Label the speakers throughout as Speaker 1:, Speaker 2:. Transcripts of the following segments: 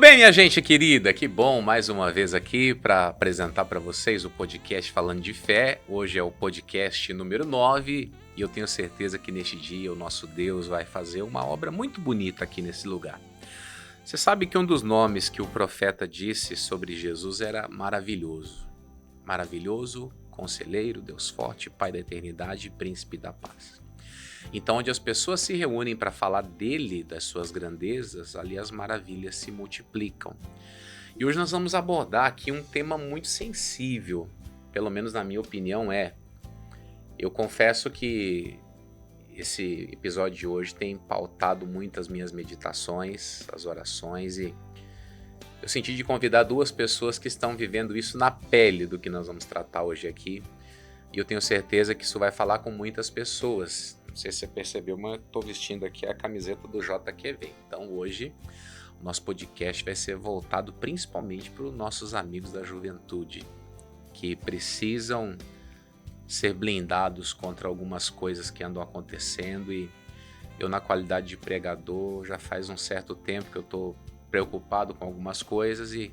Speaker 1: bem, minha gente querida? Que bom mais uma vez aqui para apresentar para vocês o podcast Falando de Fé. Hoje é o podcast número 9 e eu tenho certeza que neste dia o nosso Deus vai fazer uma obra muito bonita aqui nesse lugar. Você sabe que um dos nomes que o profeta disse sobre Jesus era maravilhoso. Maravilhoso, conselheiro, Deus forte, Pai da eternidade e príncipe da paz. Então, onde as pessoas se reúnem para falar dele, das suas grandezas, ali as maravilhas se multiplicam. E hoje nós vamos abordar aqui um tema muito sensível, pelo menos na minha opinião Eu confesso que esse episódio de hoje tem pautado muito as minhas meditações, as orações, e eu senti de convidar duas pessoas que estão vivendo isso na pele do que nós vamos tratar hoje aqui. E eu tenho certeza que isso vai falar com muitas pessoas. Não sei se você percebeu, mas eu estou vestindo aqui a camiseta do JQV. Então hoje o nosso podcast vai ser voltado principalmente para os nossos amigos da juventude, que precisam ser blindados contra algumas coisas que andam acontecendo. E eu, na qualidade de pregador, já faz um certo tempo que eu estou preocupado com algumas coisas e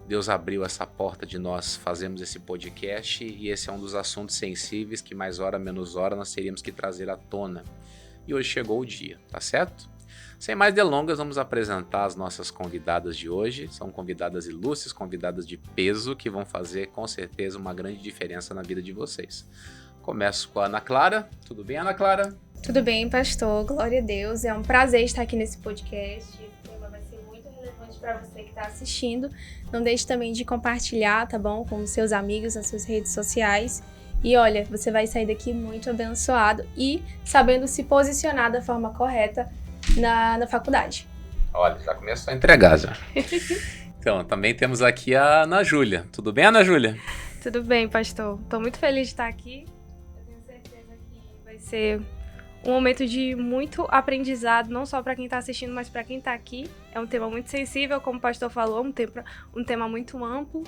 Speaker 1: Deus abriu essa porta de nós fazermos esse podcast e esse é um dos assuntos sensíveis que mais hora menos hora nós teríamos que trazer à tona. E hoje chegou o dia, tá certo? Sem mais delongas, vamos apresentar as nossas convidadas de hoje. São convidadas ilustres, convidadas de peso que vão fazer com certeza uma grande diferença na vida de vocês. Começo com a Ana Clara. Tudo bem, Ana Clara?
Speaker 2: Tudo bem, pastor. Glória a Deus. É um prazer estar aqui nesse podcast. Para você que está assistindo, não deixe também de compartilhar, tá bom? Com os seus amigos nas suas redes sociais. E olha, você vai sair daqui muito abençoado e sabendo se posicionar da forma correta na faculdade.
Speaker 1: Olha, já começou a entregar já. Então, também temos aqui a Ana Júlia. Tudo bem, Ana Júlia?
Speaker 3: Tudo bem, pastor. Estou muito feliz de estar aqui. Eu tenho certeza que vai ser um momento de muito aprendizado, não só para quem está assistindo, mas para quem está aqui. É um tema muito sensível, como o pastor falou, um tema muito amplo.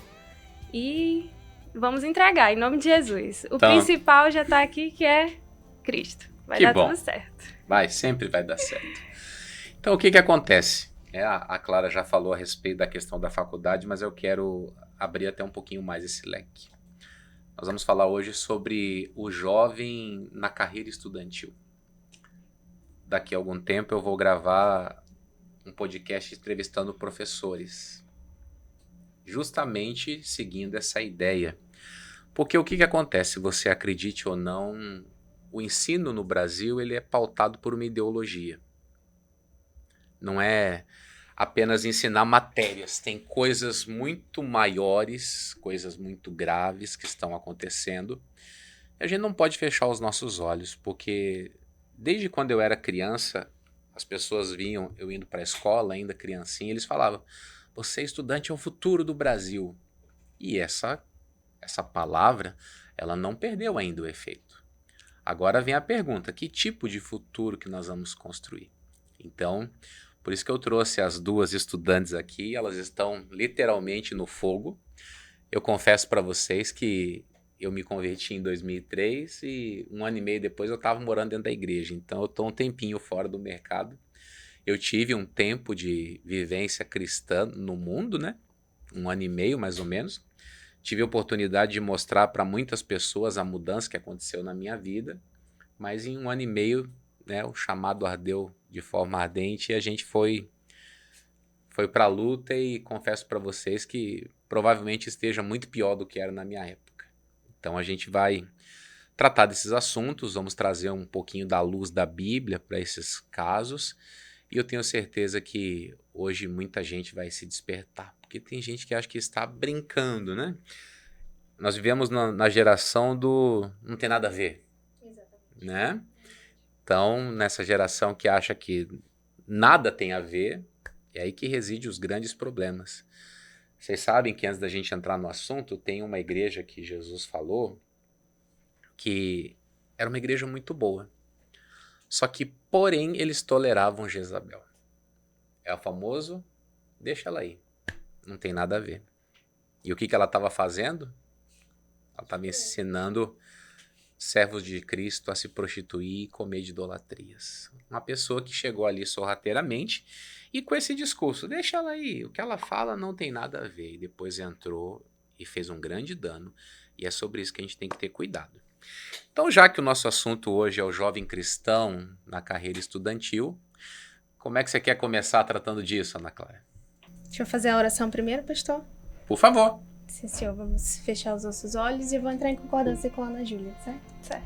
Speaker 3: E vamos entregar, em nome de Jesus. O principal já está aqui, que é Cristo. Vai dar tudo certo.
Speaker 1: Sempre vai dar certo. Então, o que acontece? A Clara já falou a respeito da questão da faculdade, mas eu quero abrir até um pouquinho mais esse leque. Nós vamos falar hoje sobre o jovem na carreira estudantil. Daqui a algum tempo eu vou gravar um podcast entrevistando professores, justamente seguindo essa ideia. Porque o que acontece, você acredite ou não, o ensino no Brasil ele é pautado por uma ideologia. Não é apenas ensinar matérias, tem coisas muito maiores, coisas muito graves que estão acontecendo. E a gente não pode fechar os nossos olhos, porque desde quando eu era criança, as pessoas viam eu indo para a escola, ainda criancinha, eles falavam, você estudante é o futuro do Brasil. E essa palavra, ela não perdeu ainda o efeito. Agora vem a pergunta, que tipo de futuro que nós vamos construir? Então, por isso que eu trouxe as duas estudantes aqui, elas estão literalmente no fogo. Eu confesso para vocês que eu me converti em 2003 e um ano e meio depois eu estava morando dentro da igreja. Então eu estou um tempinho fora do mercado. Eu tive um tempo de vivência cristã no mundo, né? Um ano e meio mais ou menos. Tive a oportunidade de mostrar para muitas pessoas a mudança que aconteceu na minha vida. Mas em um ano e meio, né, o chamado ardeu de forma ardente e a gente foi para a luta e confesso para vocês que provavelmente esteja muito pior do que era na minha época. Então a gente vai tratar desses assuntos, vamos trazer um pouquinho da luz da Bíblia para esses casos e eu tenho certeza que hoje muita gente vai se despertar, porque tem gente que acha que está brincando, né? Nós vivemos na geração do não tem nada a ver, exatamente, né? Então nessa geração que acha que nada tem a ver, é aí que reside os grandes problemas. Vocês sabem que antes da gente entrar no assunto, tem uma igreja que Jesus falou que era uma igreja muito boa. Só que, porém, eles toleravam Jezabel. É o famoso, deixa ela aí. Não tem nada a ver. E o que ela estava fazendo? Ela estava ensinando servos de Cristo a se prostituir e comer de idolatrias. Uma pessoa que chegou ali sorrateiramente e com esse discurso, deixa ela aí, o que ela fala não tem nada a ver. E depois entrou e fez um grande dano. E é sobre isso que a gente tem que ter cuidado. Então, já que o nosso assunto hoje é o jovem cristão na carreira estudantil, como é que você quer começar tratando disso, Ana Clara?
Speaker 2: Deixa eu fazer a oração primeiro, pastor.
Speaker 1: Por favor.
Speaker 2: Sim, senhor, vamos fechar os nossos olhos e eu vou entrar em concordância com a Ana Júlia, certo?
Speaker 3: Certo.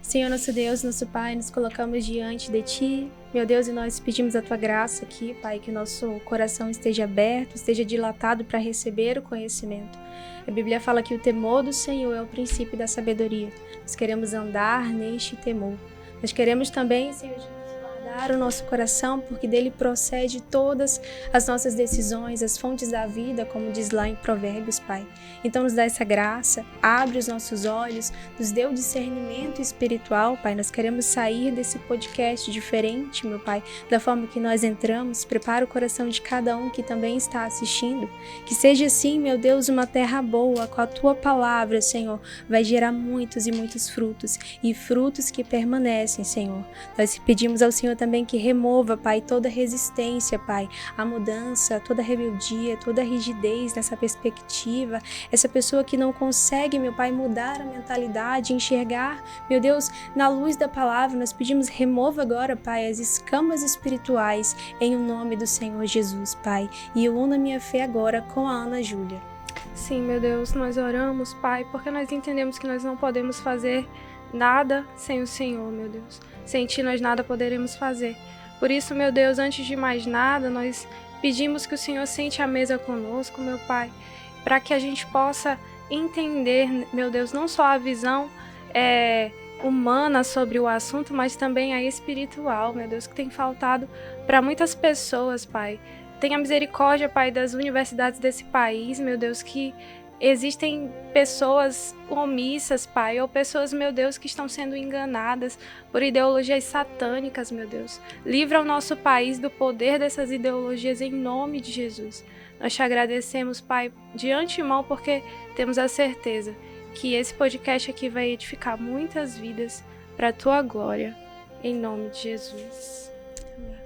Speaker 2: Senhor, nosso Deus, nosso Pai, nos colocamos diante de Ti, meu Deus, e nós pedimos a Tua graça aqui, Pai, que o nosso coração esteja aberto, esteja dilatado para receber o conhecimento. A Bíblia fala que o temor do Senhor é o princípio da sabedoria. Nós queremos andar neste temor. Nós queremos também, Senhor Jesus, guardar o nosso coração, porque dele procede todas as nossas decisões, as fontes da vida, como diz lá em Provérbios, Pai. Então nos dá essa graça, abre os nossos olhos, nos dê o discernimento espiritual, Pai. Nós queremos sair desse podcast diferente, meu Pai, da forma que nós entramos. Prepara o coração de cada um que também está assistindo. Que seja assim, meu Deus, uma terra boa, com a Tua palavra, Senhor, vai gerar muitos e muitos frutos, e frutos que permanecem, Senhor. Nós pedimos ao Senhor também que remova, Pai, toda resistência, Pai, a mudança, toda rebeldia, toda rigidez nessa perspectiva. Essa pessoa que não consegue, meu Pai, mudar a mentalidade, enxergar, meu Deus, na luz da palavra, nós pedimos, remova agora, Pai, as escamas espirituais, em o nome do Senhor Jesus, Pai. E eu uno a minha fé agora com a Ana Júlia.
Speaker 3: Sim, meu Deus, nós oramos, Pai, porque nós entendemos que nós não podemos fazer nada sem o Senhor, meu Deus. Sem Ti nós nada poderemos fazer. Por isso, meu Deus, antes de mais nada, nós pedimos que o Senhor sente à mesa conosco, meu Pai, para que a gente possa entender, meu Deus, não só a visão humana sobre o assunto, mas também a espiritual, meu Deus, que tem faltado para muitas pessoas, Pai. Tenha misericórdia, Pai, das universidades desse país, meu Deus, que existem pessoas omissas, Pai, ou pessoas, meu Deus, que estão sendo enganadas por ideologias satânicas, meu Deus. Livra o nosso país do poder dessas ideologias em nome de Jesus. Nós te agradecemos, Pai, de antemão, porque temos a certeza que esse podcast aqui vai edificar muitas vidas para a Tua glória, em nome de Jesus.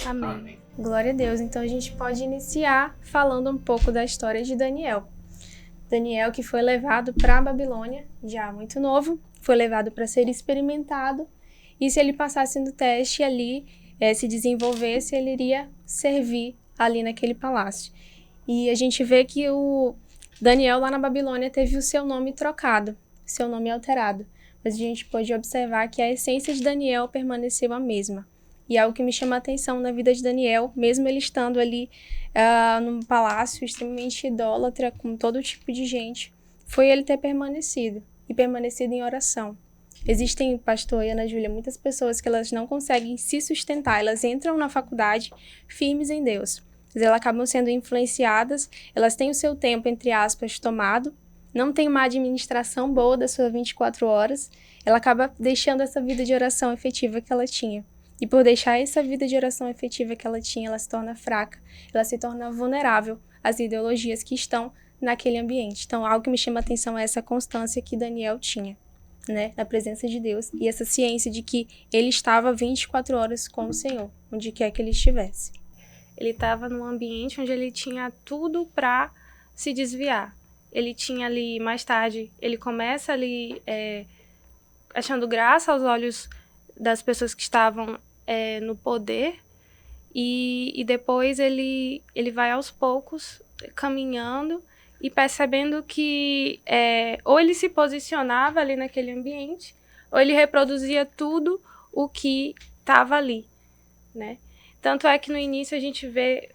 Speaker 3: Amém.
Speaker 1: Amém.
Speaker 2: Glória a Deus. Então a gente pode iniciar falando um pouco da história de Daniel. Daniel, que foi levado para a Babilônia, já muito novo, foi levado para ser experimentado, e se ele passasse no teste ali, se desenvolvesse, ele iria servir ali naquele palácio. E a gente vê que o Daniel lá na Babilônia teve o seu nome trocado, seu nome alterado, mas a gente pode observar que a essência de Daniel permaneceu a mesma. E algo que me chama a atenção na vida de Daniel, mesmo ele estando ali num palácio extremamente idólatra, com todo tipo de gente, foi ele ter permanecido, e permanecido em oração. Existem, pastor e Ana Júlia, muitas pessoas que elas não conseguem se sustentar, elas entram na faculdade firmes em Deus, mas elas acabam sendo influenciadas, elas têm o seu tempo, entre aspas, tomado, não tem uma administração boa das suas 24 horas, ela acaba deixando essa vida de oração efetiva que ela tinha. E por deixar essa vida de oração efetiva que ela tinha, ela se torna fraca, ela se torna vulnerável às ideologias que estão naquele ambiente. Então, algo que me chama a atenção é essa constância que Daniel tinha, né, na presença de Deus, e essa ciência de que ele estava 24 horas com o Senhor, onde quer que ele estivesse.
Speaker 3: Ele estava num ambiente onde ele tinha tudo para se desviar. Ele tinha ali, mais tarde, ele começa ali achando graça aos olhos das pessoas que estavam no poder, e depois ele vai aos poucos caminhando e percebendo que ou ele se posicionava ali naquele ambiente, ou ele reproduzia tudo o que estava ali, né? Tanto é que no início a gente vê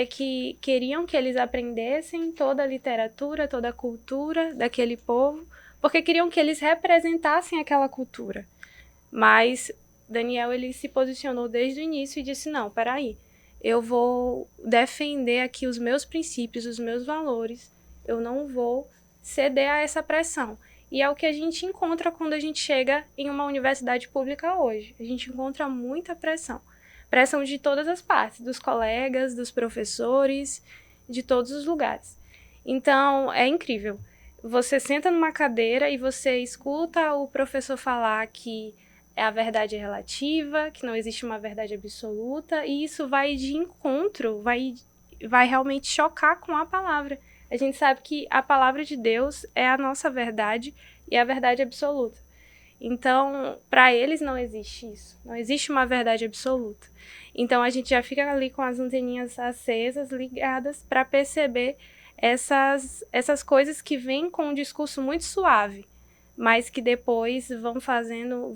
Speaker 3: que queriam que eles aprendessem toda a literatura, toda a cultura daquele povo, porque queriam que eles representassem aquela cultura. Mas Daniel, ele se posicionou desde o início e disse, não, peraí, eu vou defender aqui os meus princípios, os meus valores, eu não vou ceder a essa pressão. E é o que a gente encontra quando a gente chega em uma universidade pública hoje. A gente encontra muita pressão. Pressão de todas as partes, dos colegas, dos professores, de todos os lugares. Então, é incrível. você senta numa cadeira e você escuta o professor falar que a verdade é relativa, que não existe uma verdade absoluta, e isso vai de encontro, vai realmente chocar com a palavra. A gente sabe que a palavra de Deus é a nossa verdade e a verdade absoluta. Então, para eles não existe isso. Não existe uma verdade absoluta. Então, a gente já fica ali com as anteninhas acesas, ligadas, para perceber essas coisas que vêm com um discurso muito suave, mas que depois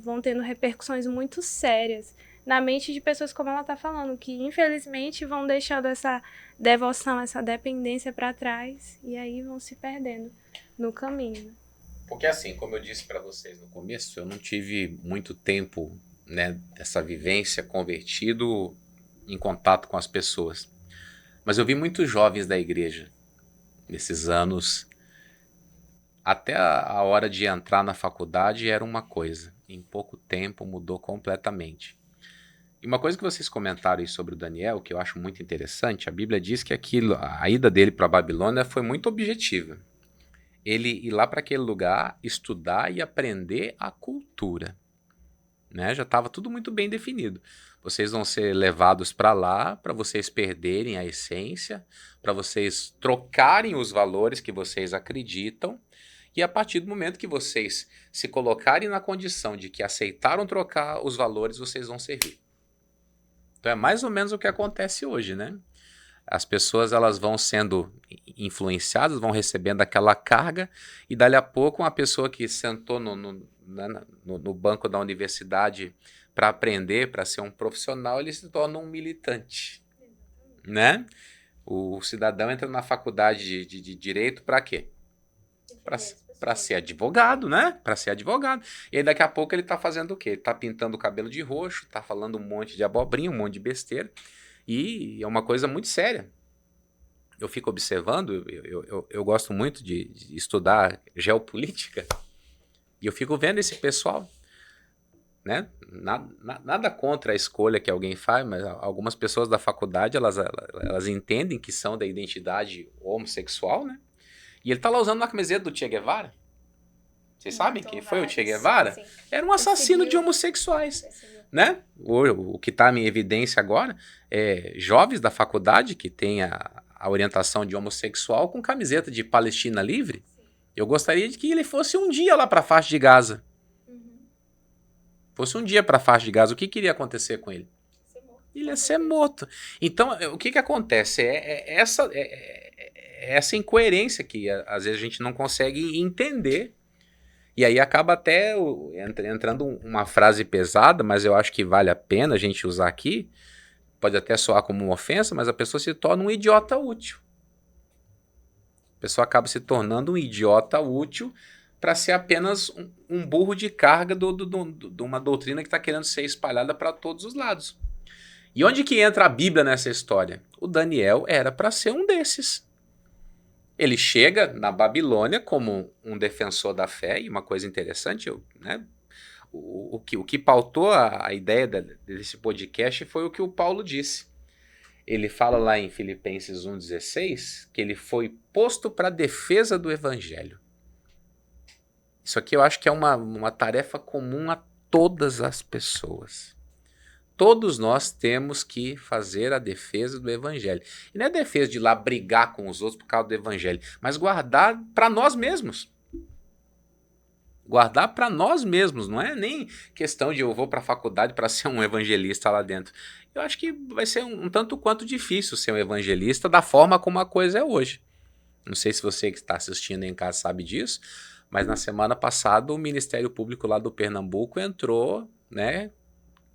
Speaker 3: vão tendo repercussões muito sérias na mente de pessoas, como ela está falando, que infelizmente vão deixando essa devoção, essa dependência para trás, e aí vão se perdendo no caminho.
Speaker 1: Porque assim, como eu disse para vocês no começo, eu não tive muito tempo, né, dessa vivência convertido em contato com as pessoas. Mas eu vi muitos jovens da igreja nesses anos. Até a hora de entrar na faculdade era uma coisa. Em pouco tempo mudou completamente. E uma coisa que vocês comentaram aí sobre o Daniel, que eu acho muito interessante, a Bíblia diz que a ida dele para a Babilônia foi muito objetiva. Ele ir lá para aquele lugar, estudar e aprender a cultura. Né? Já estava tudo muito bem definido. Vocês vão ser levados para lá para vocês perderem a essência, para vocês trocarem os valores que vocês acreditam, e a partir do momento que vocês se colocarem na condição de que aceitaram trocar os valores, vocês vão servir. Então é mais ou menos o que acontece hoje, né? As pessoas elas vão sendo influenciadas, vão recebendo aquela carga, e dali a pouco uma pessoa que sentou no banco da universidade para aprender, para ser um profissional, ele se torna um militante, né? O cidadão entra na faculdade de direito para quê? Para ser advogado, né? Para ser advogado. E aí daqui a pouco ele está fazendo o quê? Ele está pintando o cabelo de roxo, está falando um monte de abobrinha, um monte de besteira. E é uma coisa muito séria. Eu fico observando, eu gosto muito de estudar geopolítica, e eu fico vendo esse pessoal, né? Nada contra a escolha que alguém faz, mas algumas pessoas da faculdade, elas entendem que são da identidade homossexual, né? E ele tá lá usando uma camiseta do Che Guevara. Vocês sabem quem foi o Che Guevara?
Speaker 2: Sim.
Speaker 1: Era um assassino de homossexuais. Né? O que está em evidência agora é jovens da faculdade que têm a orientação de homossexual com camiseta de Palestina livre. Eu gostaria de que ele fosse um dia lá para a faixa de Gaza. Fosse um dia para a faixa de Gaza, o que iria acontecer com ele? Ele ia ser morto. Então, o que acontece? Essa incoerência que às vezes a gente não consegue entender. E aí acaba até entrando uma frase pesada, mas eu acho que vale a pena a gente usar aqui. Pode até soar como uma ofensa, mas a pessoa se torna um idiota útil. A pessoa acaba se tornando um idiota útil para ser apenas um burro de carga de uma doutrina que está querendo ser espalhada para todos os lados. E onde que entra a Bíblia nessa história? O Daniel era para ser um desses. Ele chega na Babilônia como um defensor da fé, e uma coisa interessante, né? O que pautou a ideia desse podcast foi o que o Paulo disse. Ele fala lá em Filipenses 1,16 que ele foi posto para a defesa do evangelho. Isso aqui eu acho que é uma tarefa comum a todas as pessoas. Todos nós temos que fazer a defesa do evangelho. E não é defesa de ir lá brigar com os outros por causa do evangelho, mas guardar para nós mesmos. Guardar para nós mesmos, não é nem questão de eu vou para a faculdade para ser um evangelista lá dentro. Eu acho que vai ser um tanto quanto difícil ser um evangelista da forma como a coisa é hoje. Não sei se você que está assistindo em casa sabe disso, mas na semana passada o Ministério Público lá do Pernambuco entrou, né,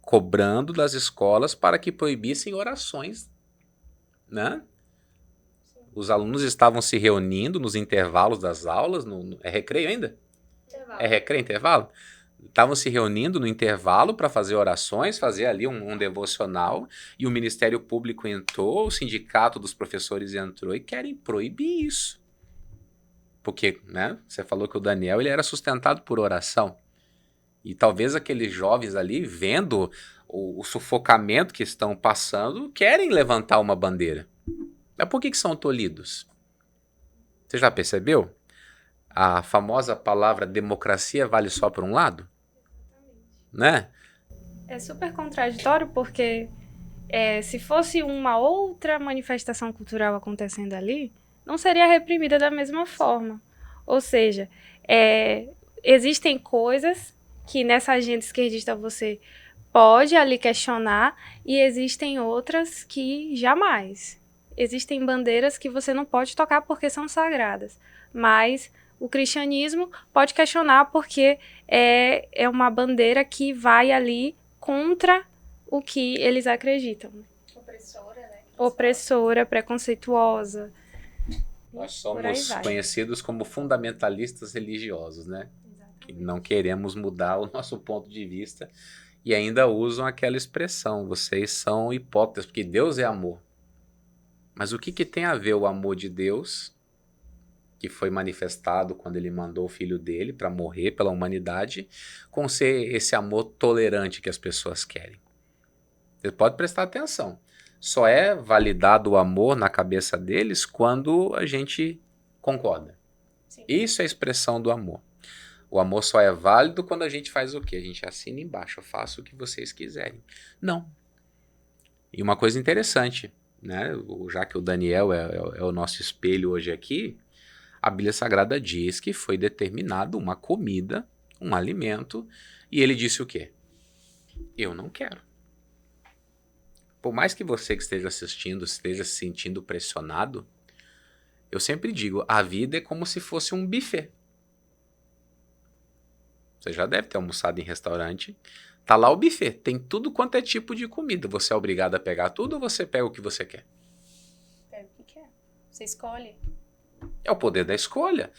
Speaker 1: cobrando das escolas para que proibissem orações, né? Os alunos estavam se reunindo nos intervalos das aulas, é recreio ainda? É recreio, intervalo? Estavam se reunindo no intervalo para fazer orações, fazer ali um devocional, e o Ministério Público entrou, o sindicato dos professores entrou e querem proibir isso. Porque, né, você falou que o Daniel ele era sustentado por oração. E talvez aqueles jovens ali, vendo o sufocamento que estão passando, querem levantar uma bandeira. Mas por que são tolhidos? Você já percebeu? A famosa palavra democracia vale só para um lado? Né?
Speaker 3: É super contraditório porque se fosse uma outra manifestação cultural acontecendo ali, não seria reprimida da mesma forma. Ou seja, existem coisas que nessa agenda esquerdista você pode ali questionar e existem outras que jamais. Existem bandeiras que você não pode tocar porque são sagradas, mas o cristianismo pode questionar porque é uma bandeira que vai ali contra o que eles acreditam.
Speaker 2: Opressora, né?
Speaker 3: Opressora, preconceituosa.
Speaker 1: Nós
Speaker 3: Por aí
Speaker 1: somos
Speaker 3: vai.
Speaker 1: conhecidos como fundamentalistas religiosos, né? Que não queremos mudar o nosso ponto de vista e ainda usam aquela expressão, vocês são hipócritas, porque Deus é amor. Mas o que tem a ver o amor de Deus, que foi manifestado quando ele mandou o filho dele para morrer pela humanidade, com ser esse amor tolerante que as pessoas querem? Você pode prestar atenção. Só é validado o amor na cabeça deles quando a gente concorda.
Speaker 2: Sim.
Speaker 1: Isso é a expressão do amor. O amor só é válido quando a gente faz o quê? A gente assina embaixo, eu faço o que vocês quiserem. Não. E uma coisa interessante, né? Já que o Daniel é o nosso espelho hoje aqui, a Bíblia Sagrada diz que foi determinado uma comida, um alimento, e ele disse o quê? Eu não quero. Por mais que você que esteja assistindo esteja se sentindo pressionado, eu sempre digo, a vida é como se fosse um buffet. Você já deve ter almoçado em restaurante. Tá lá o buffet, tem tudo quanto é tipo de comida. Você é obrigado a pegar tudo ou você pega o que você quer?
Speaker 2: Pega o que quer. Você escolhe.
Speaker 1: É o poder da escolha.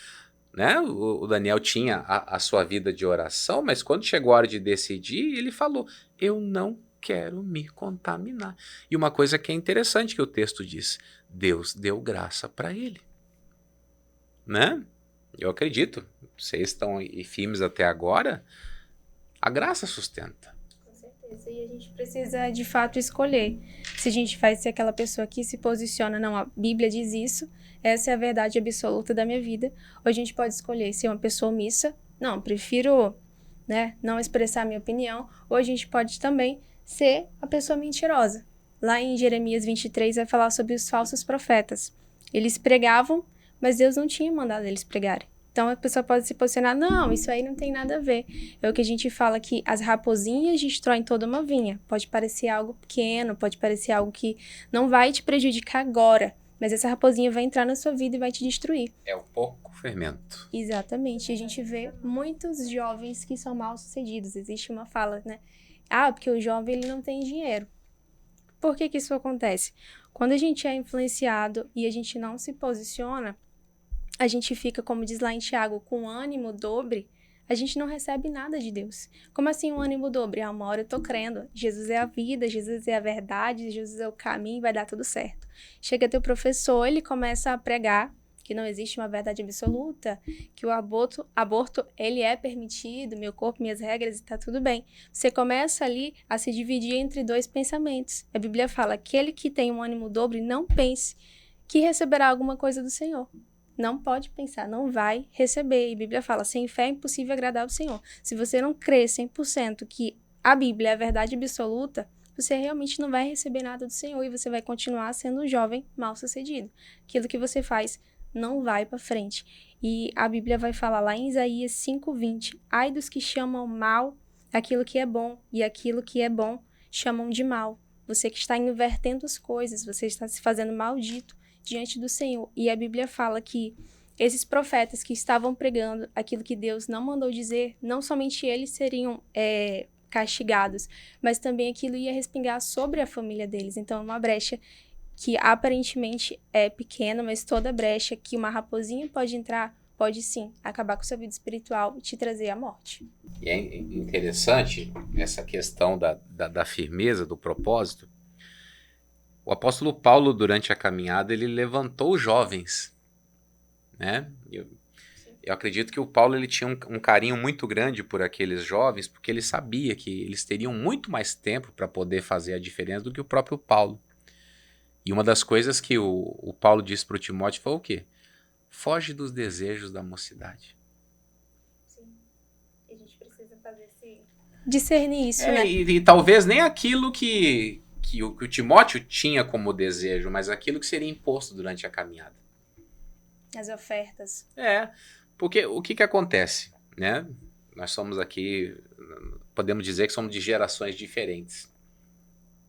Speaker 1: Né? O Daniel tinha a sua vida de oração, mas quando chegou a hora de decidir, ele falou, eu não quero me contaminar. E uma coisa que é interessante que o texto diz, Deus deu graça para ele. Né? Eu acredito, vocês estão firmes até agora, a graça sustenta.
Speaker 2: Com certeza. E a gente precisa, de fato, escolher. Se a gente vai ser aquela pessoa que se posiciona, não, a Bíblia diz isso, essa é a verdade absoluta da minha vida. Ou a gente pode escolher ser uma pessoa omissa, não, prefiro, né, não expressar a minha opinião. Ou a gente pode também ser a pessoa mentirosa. Lá em Jeremias 23 vai falar sobre os falsos profetas. Eles pregavam, mas Deus não tinha mandado eles pregarem. Então a pessoa pode se posicionar, não, isso aí não tem nada a ver. É o que a gente fala que as raposinhas destroem toda uma vinha. Pode parecer algo pequeno, pode parecer algo que não vai te prejudicar agora, mas essa raposinha vai entrar na sua vida e vai te destruir.
Speaker 1: É o pouco fermento.
Speaker 2: Exatamente. E a gente vê muitos jovens que são mal-sucedidos. Existe uma fala, né? Ah, porque o jovem ele não tem dinheiro. Por que isso acontece? Quando a gente é influenciado e a gente não se posiciona, a gente fica, como diz lá em Tiago, com ânimo dobre, a gente não recebe nada de Deus. Como assim um ânimo dobre? Ah, uma hora eu tô crendo. Jesus é a vida, Jesus é a verdade, Jesus é o caminho, vai dar tudo certo. Chega teu professor, ele começa a pregar que não existe uma verdade absoluta, que o aborto ele é permitido, meu corpo, minhas regras, e tá tudo bem. Você começa ali a se dividir entre dois pensamentos. A Bíblia fala, aquele que tem um ânimo dobre, não pense que receberá alguma coisa do Senhor. Não pode pensar, não vai receber. E a Bíblia fala, sem fé é impossível agradar ao Senhor. Se você não crê 100% que a Bíblia é a verdade absoluta, você realmente não vai receber nada do Senhor e você vai continuar sendo um jovem mal-sucedido. Aquilo que você faz não vai para frente. E a Bíblia vai falar lá em Isaías 5:20, ai dos que chamam mal aquilo que é bom e aquilo que é bom chamam de mal. Você que está invertendo as coisas, você está se fazendo maldito diante do Senhor. E a Bíblia fala que esses profetas que estavam pregando aquilo que Deus não mandou dizer, não somente eles seriam castigados, mas também aquilo ia respingar sobre a família deles. Então, uma brecha que aparentemente é pequena, mas toda brecha que uma raposinha pode entrar, pode sim acabar com sua vida espiritual e te trazer à morte.
Speaker 1: E é interessante essa questão da firmeza, do propósito. O apóstolo Paulo, durante a caminhada, ele levantou os jovens, né? Eu acredito que o Paulo ele tinha um carinho muito grande por aqueles jovens, porque ele sabia que eles teriam muito mais tempo para poder fazer a diferença do que o próprio Paulo. E uma das coisas que o Paulo disse para o Timóteo foi o quê? Foge dos desejos da mocidade.
Speaker 2: Sim. A gente precisa fazer discernir isso, né?
Speaker 1: E talvez nem aquilo que o Timóteo tinha como desejo, mas aquilo que seria imposto durante a caminhada.
Speaker 2: As ofertas.
Speaker 1: Porque o que acontece, né? Nós somos aqui, podemos dizer que somos de gerações diferentes.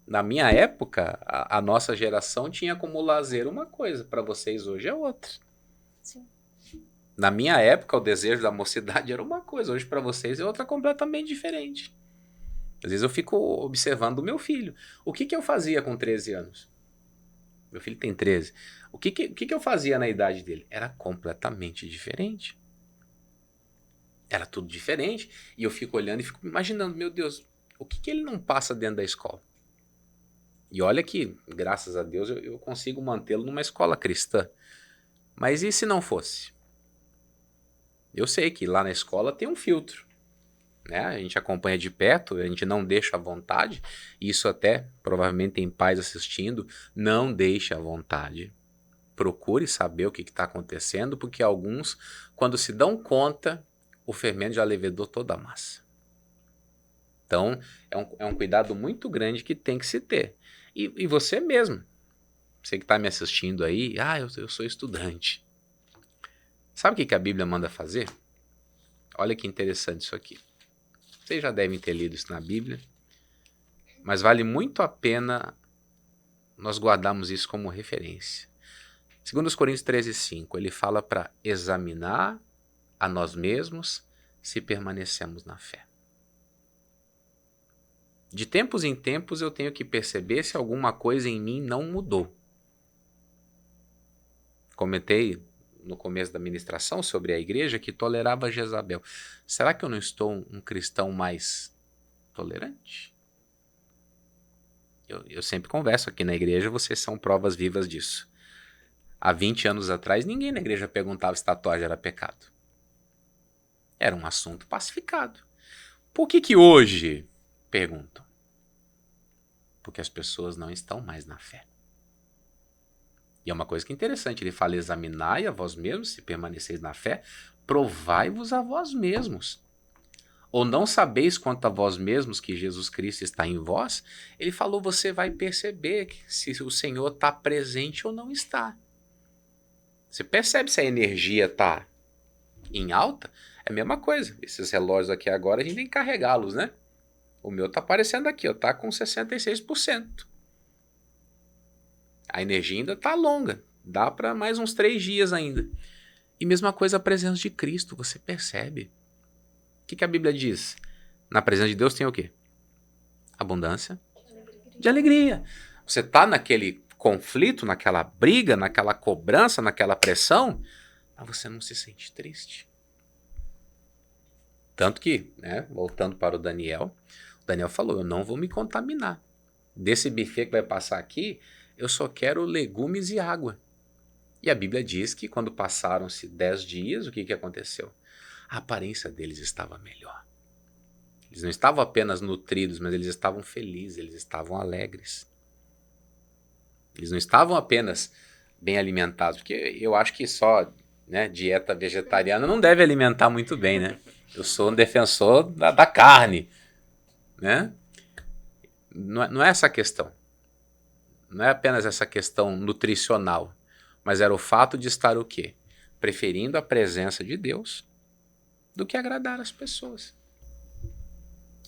Speaker 1: Na minha época, a nossa geração tinha como lazer uma coisa, para vocês hoje é outra.
Speaker 2: Sim.
Speaker 1: Na minha época, o desejo da mocidade era uma coisa, hoje para vocês é outra completamente diferente. Às vezes eu fico observando o meu filho. O que eu fazia com 13 anos? Meu filho tem 13. O que eu fazia na idade dele? Era completamente diferente. Era tudo diferente. E eu fico olhando e fico imaginando, meu Deus, o que ele não passa dentro da escola? E olha que, graças a Deus, eu consigo mantê-lo numa escola cristã. Mas e se não fosse? Eu sei que lá na escola tem um filtro. Né? A gente acompanha de perto, a gente não deixa à vontade. Isso até, provavelmente tem pais assistindo, não deixe à vontade. Procure saber o que está acontecendo, porque alguns, quando se dão conta, o fermento já levedou toda a massa. Então, é um cuidado muito grande que tem que se ter. E você mesmo, você que está me assistindo aí, eu sou estudante. Sabe o que a Bíblia manda fazer? Olha que interessante isso aqui. Vocês já devem ter lido isso na Bíblia, mas vale muito a pena nós guardarmos isso como referência. Segundo os Coríntios 13:5, ele fala para examinar a nós mesmos se permanecemos na fé. De tempos em tempos eu tenho que perceber se alguma coisa em mim não mudou. Comentei no começo da ministração sobre a igreja que tolerava Jezabel. Será que eu não estou um cristão mais tolerante? Eu sempre converso aqui na igreja, vocês são provas vivas disso. Há 20 anos atrás, ninguém na igreja perguntava se tatuagem era pecado. Era um assunto pacificado. Por que hoje perguntam? Porque as pessoas não estão mais na fé. E é uma coisa que é interessante, ele fala, examinai a vós mesmos, se permaneceis na fé, provai-vos a vós mesmos. Ou não sabeis quanto a vós mesmos que Jesus Cristo está em vós? Ele falou, você vai perceber se o Senhor está presente ou não está. Você percebe se a energia está em alta? É a mesma coisa. Esses relógios aqui agora, a gente tem que carregá-los, né? O meu está aparecendo aqui, está com 66%. A energia ainda está longa. Dá para mais uns 3 dias ainda. E mesma coisa a presença de Cristo. Você percebe? O que a Bíblia diz? Na presença de Deus tem o quê? Abundância de alegria. Você está naquele conflito, naquela briga, naquela cobrança, naquela pressão, mas você não se sente triste. Tanto que, né, voltando para o Daniel falou, eu não vou me contaminar. Desse buffet que vai passar aqui, eu só quero legumes e água. E a Bíblia diz que quando passaram-se 10 dias, o que aconteceu? A aparência deles estava melhor. Eles não estavam apenas nutridos, mas eles estavam felizes, eles estavam alegres. Eles não estavam apenas bem alimentados, porque eu acho que só, né, dieta vegetariana não deve alimentar muito bem, né? Eu sou um defensor da carne, né? Não é essa a questão. Não é apenas essa questão nutricional, mas era o fato de estar o quê? Preferindo a presença de Deus do que agradar as pessoas.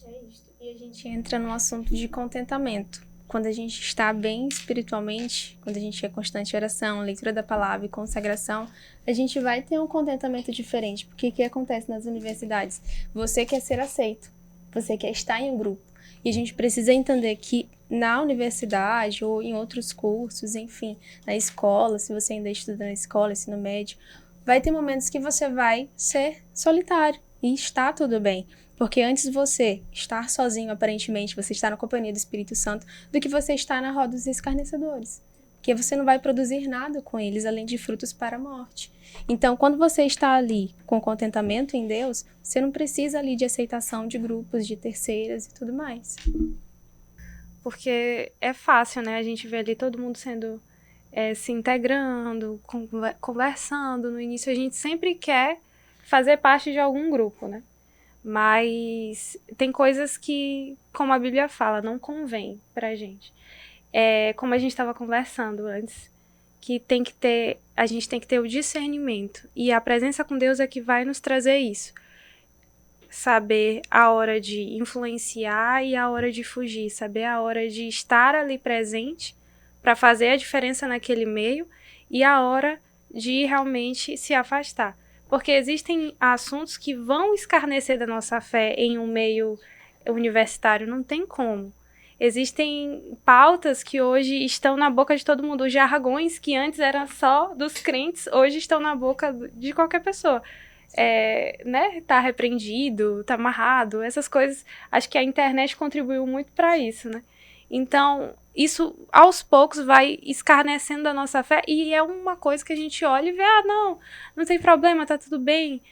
Speaker 2: É isso. E a gente entra no assunto de contentamento. Quando a gente está bem espiritualmente, quando a gente é constante em oração, leitura da palavra e consagração, a gente vai ter um contentamento diferente. Porque o que acontece nas universidades? Você quer ser aceito, você quer estar em um grupo. E a gente precisa entender que na universidade ou em outros cursos, enfim, na escola, se você ainda estuda na escola, ensino médio, vai ter momentos que você vai ser solitário e está tudo bem. Porque antes você estar sozinho, aparentemente, você está na companhia do Espírito Santo, do que você estar na roda dos escarnecedores. Porque você não vai produzir nada com eles, além de frutos para a morte. Então, quando você está ali com contentamento em Deus, você não precisa ali de aceitação de grupos, de terceiras e tudo mais.
Speaker 3: Porque é fácil, né? A gente vê ali todo mundo sendo se integrando, conversando. No início a gente sempre quer fazer parte de algum grupo, né? Mas tem coisas que, como a Bíblia fala, não convém pra gente. Como a gente estava conversando antes, que a gente tem que ter o discernimento. E a presença com Deus é que vai nos trazer isso. Saber a hora de influenciar e a hora de fugir. Saber a hora de estar ali presente para fazer a diferença naquele meio e a hora de realmente se afastar. Porque existem assuntos que vão escarnecer da nossa fé em um meio universitário, não tem como. Existem pautas que hoje estão na boca de todo mundo, jargões que antes eram só dos crentes, hoje estão na boca de qualquer pessoa. Né? Tá repreendido, tá amarrado, essas coisas. Acho que a internet contribuiu muito para isso, né? Então, isso aos poucos vai escarnecendo a nossa fé e é uma coisa que a gente olha e vê, não tem problema, tá tudo bem,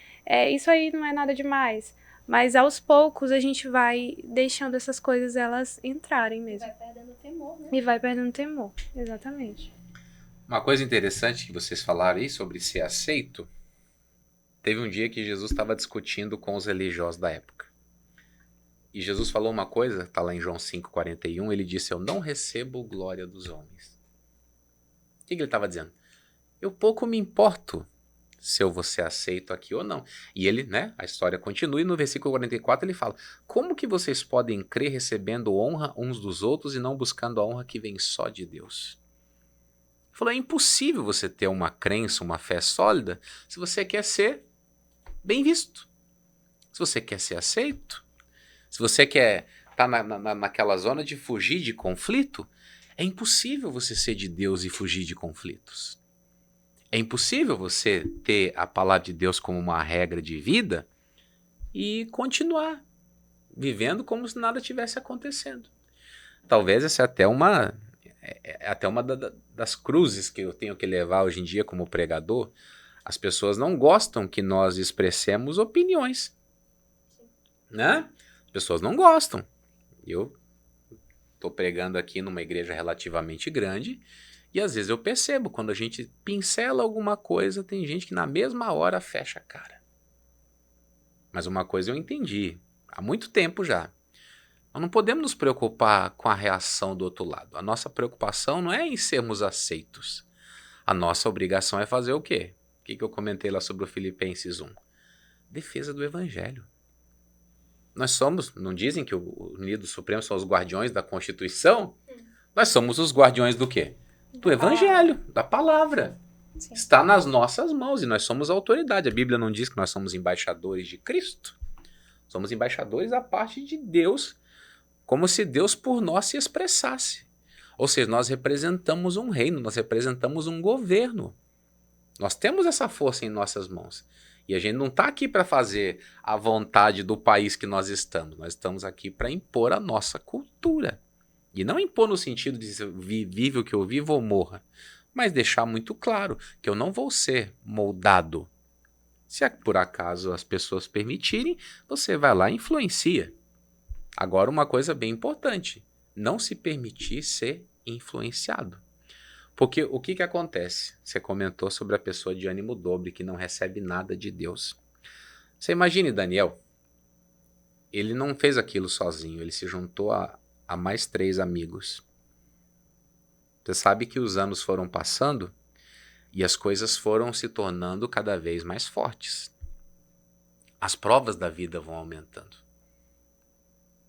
Speaker 3: isso aí não é nada demais. Mas aos poucos a gente vai deixando essas coisas elas entrarem mesmo.
Speaker 2: E vai perdendo temor, né?
Speaker 3: E vai perdendo temor, exatamente.
Speaker 1: Uma coisa interessante que vocês falaram aí sobre ser aceito, teve um dia que Jesus estava discutindo com os religiosos da época. E Jesus falou uma coisa, está lá em João 5,41, ele disse, eu não recebo glória dos homens. O que ele estava dizendo? Eu pouco me importo se eu vou ser aceito aqui ou não. E ele, né, a história continua e no versículo 44 ele fala, como que vocês podem crer recebendo honra uns dos outros e não buscando a honra que vem só de Deus? Ele falou, é impossível você ter uma crença, uma fé sólida se você quer ser bem visto, se você quer ser aceito, se você quer estar naquela zona de fugir de conflito, é impossível você ser de Deus e fugir de conflitos. É impossível você ter a palavra de Deus como uma regra de vida e continuar vivendo como se nada tivesse acontecendo. Talvez essa é até uma das cruzes que eu tenho que levar hoje em dia como pregador. As pessoas não gostam que nós expressemos opiniões, né? As pessoas não gostam. Eu estou pregando aqui numa igreja relativamente grande e às vezes eu percebo, quando a gente pincela alguma coisa, tem gente que na mesma hora fecha a cara. Mas uma coisa eu entendi, há muito tempo já. Nós não podemos nos preocupar com a reação do outro lado. A nossa preocupação não é em sermos aceitos. A nossa obrigação é fazer o quê? O que eu comentei lá sobre o Filipenses 1? Defesa do Evangelho. Nós somos, não dizem que o Unido Supremo são os guardiões da Constituição? Nós somos os guardiões do quê? Do Evangelho, da palavra.
Speaker 2: Sim.
Speaker 1: Está nas nossas mãos e nós somos a autoridade. A Bíblia não diz que nós somos embaixadores de Cristo. Somos embaixadores da parte de Deus, como se Deus por nós se expressasse. Ou seja, nós representamos um reino, nós representamos um governo. Nós temos essa força em nossas mãos. E a gente não está aqui para fazer a vontade do país que nós estamos. Nós estamos aqui para impor a nossa cultura. E não impor no sentido de vive o que eu vivo ou morra. Mas deixar muito claro que eu não vou ser moldado. Se por acaso as pessoas permitirem, você vai lá e influencia. Agora uma coisa bem importante. Não se permitir ser influenciado. Porque o que acontece? Você comentou sobre a pessoa de ânimo dobre que não recebe nada de Deus. Você imagine Daniel. Ele não fez aquilo sozinho. Ele se juntou a mais 3 amigos. Você sabe que os anos foram passando e as coisas foram se tornando cada vez mais fortes. As provas da vida vão aumentando.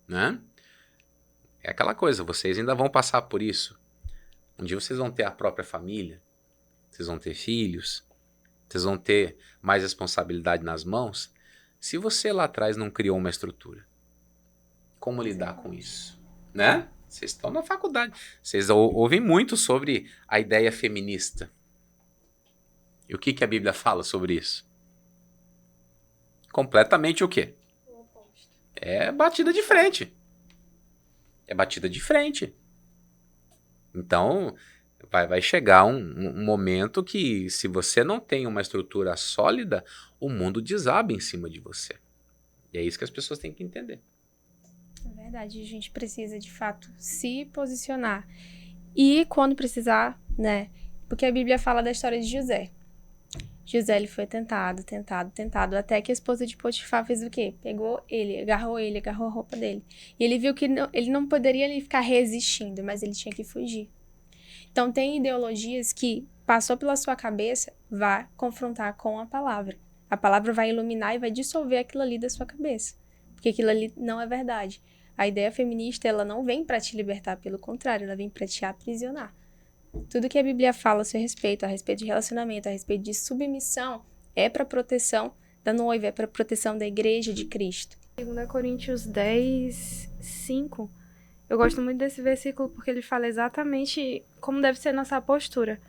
Speaker 1: Né? É aquela coisa, vocês ainda vão passar por isso. Um dia vocês vão ter a própria família, vocês vão ter filhos, vocês vão ter mais responsabilidade nas mãos. Se você lá atrás não criou uma estrutura, como lidar com isso? Né? Vocês estão na faculdade, vocês ouvem muito sobre a ideia feminista. E o que a Bíblia fala sobre isso? Completamente o quê?
Speaker 2: O oposto.
Speaker 1: É batida de frente. É batida de frente. Então, vai chegar um momento que, se você não tem uma estrutura sólida, o mundo desaba em cima de você. E é isso que as pessoas têm que entender.
Speaker 2: É verdade, a gente precisa, de fato, se posicionar. E, quando precisar, né, Porque a Bíblia fala da história de José. José, ele foi tentado, até que a esposa de Potifar fez o quê? Pegou ele, agarrou a roupa dele. E ele viu que ele não poderia ali ficar resistindo, mas ele tinha que fugir. Então, tem ideologias que passou pela sua cabeça, vá confrontar com a palavra. A palavra vai iluminar e vai dissolver aquilo ali da sua cabeça. Porque aquilo ali não é verdade. A ideia feminista, ela não vem para te libertar, pelo contrário, ela vem para te aprisionar. Tudo que a Bíblia fala a seu respeito, a respeito de relacionamento, a respeito de submissão, é para proteção da noiva, é para proteção da igreja de Cristo.
Speaker 3: 2 Coríntios 10, 5. Eu gosto muito desse versículo porque ele fala exatamente como deve ser nossa postura.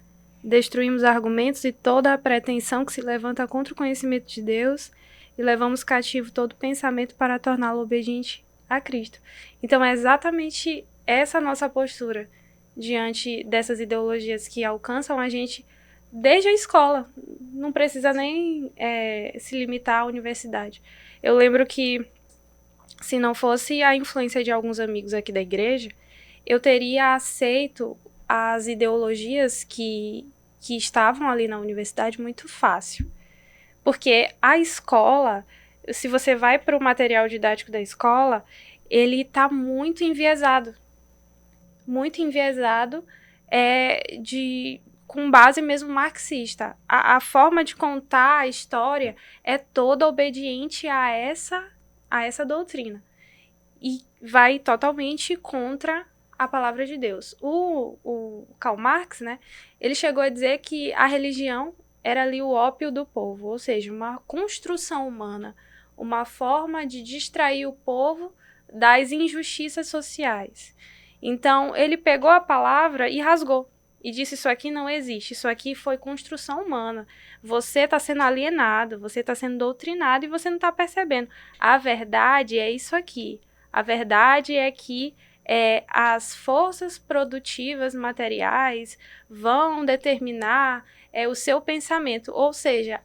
Speaker 3: Destruímos argumentos e toda a pretensão que se levanta contra o conhecimento de Deus e levamos cativo todo pensamento para torná-lo obediente a Cristo. Então é exatamente essa nossa postura diante dessas ideologias que alcançam a gente desde a escola. Não precisa nem se limitar à universidade. Eu lembro que, se não fosse a influência de alguns amigos aqui da igreja, eu teria aceito as ideologias que estavam ali na universidade muito fácil. Porque a escola, se você vai para o material didático da escola, ele está muito enviesado. Muito enviesado com base mesmo marxista. A forma de contar a história é toda obediente a essa doutrina. E vai totalmente contra a palavra de Deus. O Karl Marx, né, ele chegou a dizer que a religião era ali o ópio do povo, ou seja, uma construção humana, uma forma de distrair o povo das injustiças sociais. Então, ele pegou a palavra e rasgou. E disse, isso aqui não existe, isso aqui foi construção humana. Você está sendo alienado, você está sendo doutrinado e você não está percebendo. A verdade é isso aqui. A verdade é que as forças produtivas materiais vão determinar o seu pensamento. Ou seja,